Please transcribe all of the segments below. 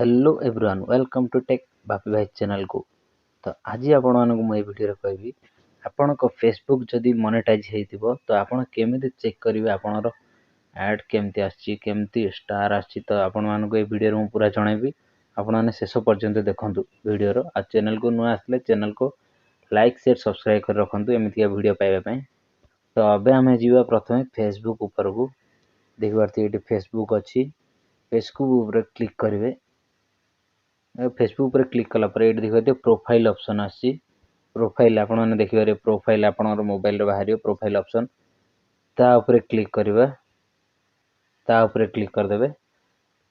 Hello everyone welcome to tech Bapi भाई channel को। तो आज आपण मानक मु वीडियो कहबी आपण को फेसबुक जदि मोनेटाइज हेतिबो तो आपण केमिति चेक करिवे आपणर ऐड केमति आछि केमति स्टार आछि। तो आपण मानक ए वीडियो मु पूरा जणैबी आपण माने शेष पर्यंत देखंतु वीडियो रो। आ चैनल को नुआ आसले चैनल को लाइक शेयर सब्सक्राइब कर रखंतु एमिति वीडियो पाइबा पय। तो अबे हमें जीवा प्रथमे फेसबुक ऊपर को देखबारती एटी फेसबुक अछि। फेसबुक ऊपर क्लिक करिवे। फेसबुक पर क्लिक कला पर ये देखिए प्रोफाइल ऑप्शन आसी। प्रोफाइल आपण माने देखिबारे प्रोफाइल आपणर मोबाइल रे बाहरियो प्रोफाइल ऑप्शन ता ऊपर क्लिक करबा। ता ऊपर क्लिक कर देबे।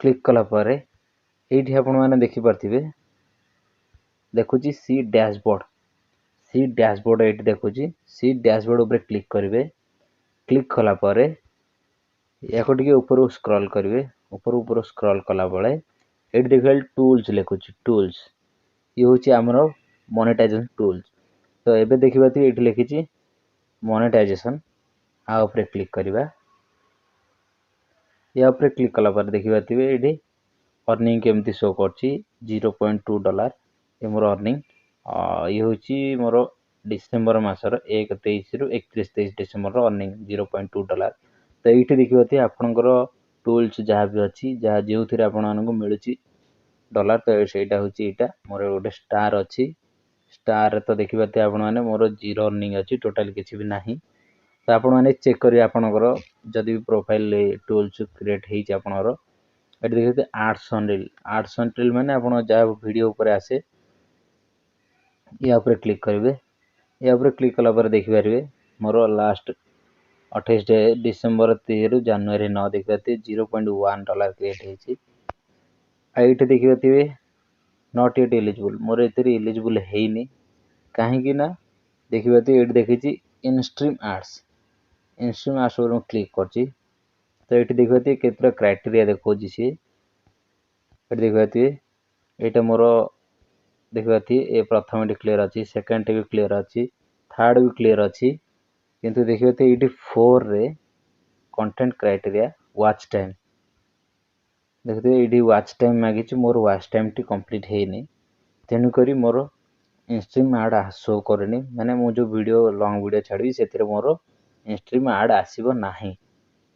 क्लिक कला पर एठी आपण माने देखि परथिबे देखुची सी डैशबोर्ड। सी डैशबोर्ड एठी देखुची सी डैशबोर्ड ऊपर क्लिक करिवे। क्लिक कला पर याको टिके ऊपर स्क्रॉल करिवे। ऊपर स्क्रॉल कला बळे एठी देखल टूल्स लिखुची टूल्स ये होची हमरो मोनेटाइजेशन टूल्स। तो एबे देखिबाती एठी लिखिची मोनेटाइजेशन आ ऊपर क्लिक करबा। या ऊपर क्लिक कला पर देखिबाती एठी अर्निंग केमती शो करची $0.2 ये मोर अर्निंग। ये होची मोर डिसेंबर मासर 1-23 रु 31-23 डिसेंबर रो अर्निंग $0.2। तो एठी देखिबाती आपनकर टूल्स जहाँ भी अच्छी जहाँ जो थी आपको मिलूँ डॉलर। तो ସେଇଟା होची एटा मोर गोटे स्टार अच्छी। स्टार तो देखिबाते आपण माने मोर जीरो अर्निंग अच्छी टोटल किछि भी नाही। तो आपण माने चेक करिवे आपनकर जदि प्रोफाइल टूल्स क्रिएट हेछि आपनकर एटी देखिबाते आर्ट्स ऑन रील माने आपण जा वीडियो ऊपर आसे या ऊपर क्लिक करिवे। या ऊपर क्लिक कला पर देखि पारिवे मोर लास्ट 28 डिसेंबर 13 जनवरी 9 देखिबाते $0.1 क्रिएट हेछि। आइटे देखिबाते नॉट येट एलिजिबल मोर एतरी एलिजिबल हेइनी काहेकि ना देखिबाते एटी देखिछि इनस्ट्रीम एड्स पर क्लिक करछि। तो एटी देखिबाते केतरा क्राइटेरिया देखौछि सी एटी देखिबाते एटा मोर देखिबाते ए प्रथम एटी क्लियर अछि सेकंड भी क्लियर अछि थर्ड भी क्लियर अछि। किंतु देखिबाते एटी 4 रे कंटेंट क्राइटेरिया वॉच टाइम देखते ये वॉच टाइम मागिच मोर वॉच टाइम टी कंप्लीट हेनी तेणुक मोर इंस्ट्रीम आड शो करनी माने मु जो वीडियो लॉन्ग वीडियो छाड़ी से मोर इंस्ट्रीम आड आसीबो नाही।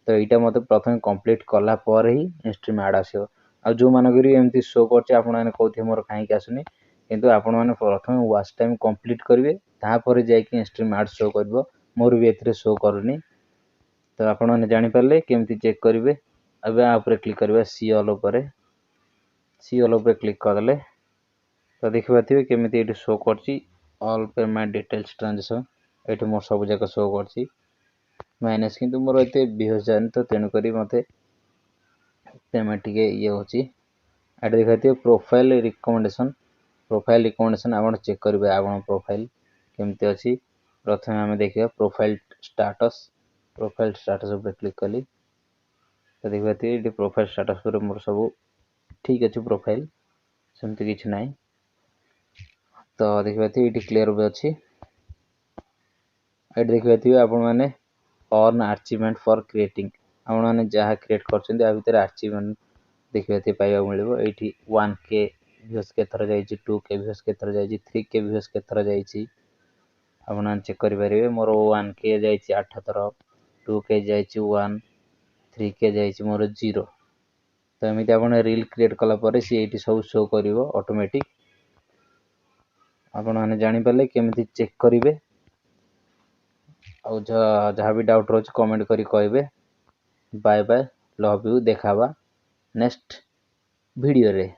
तो यहाँ मत प्रथम कंप्लीट कला पर ही इंस्ट्रीम आड आसो। आ जो मानक एमती शो करछे आपण माने कहथे मोर काहे के आसुनी किंतु आपण माने प्रथम वॉच टाइम कंप्लीट करिवे तापर जायकि इंस्ट्रीम आड शो करबो मोर भी एथरे शो करूनी। तो आपण माने जानि पारले केमती चेक करिवे। अब यहाँ ऊपर क्लिक करबा सी ऑल ऊपर क्लिक करले तो देखिबाथिबे केमिति एठी शो करछि ऑल पेमेंट डिटेल्स ट्रांजैक्शन एठी मोर सब जगह शो करछि माइनस किंतु मोर एते बिहेव जानि तो तेनु करी मते पेमेंट के ये होछि। एठी देखिबाथिबे प्रोफाइल रिकमेंडेशन आपण चेक करबे आपण प्रोफाइल केमिति अछि। प्रथमे हम देखिबा प्रोफाइल स्टेटस ऊपर क्लिक कली तो देखिए ये प्रोफाइल स्टेटस पर मोर सब ठीक अच्छे प्रोफाइल सेमती किछि नाही। तो देखिए ये क्लियर भी अच्छी ये देखिए आपण माने अर्न अचीवमेंट फॉर क्रिएटिंग आपण माने जहाँ क्रिएट करछन्ते आ भीतर अचीवमेंट देखिए पाइबा मिलिबो। एठी 1K व्यूज के थर जाइछि 2K व्यूज के थर जाइछि 3K व्यूज के थर जाइछि आपण माने चेक करि परिबे। मोर 1K जाइछि 8 थर 2K जाइछि 1 3K जाइछि मोर 0। तो एमिति आपण रील क्रिएट कला पर सी एटी सब शो करिवो ऑटोमेटिक। आपण माने जानि पाले केमिति चेक करिवे और जहाँ भी डाउट रोज कमेंट करी कहबे। बाय बाय लव यू देखावा नेक्स्ट वीडियो रे।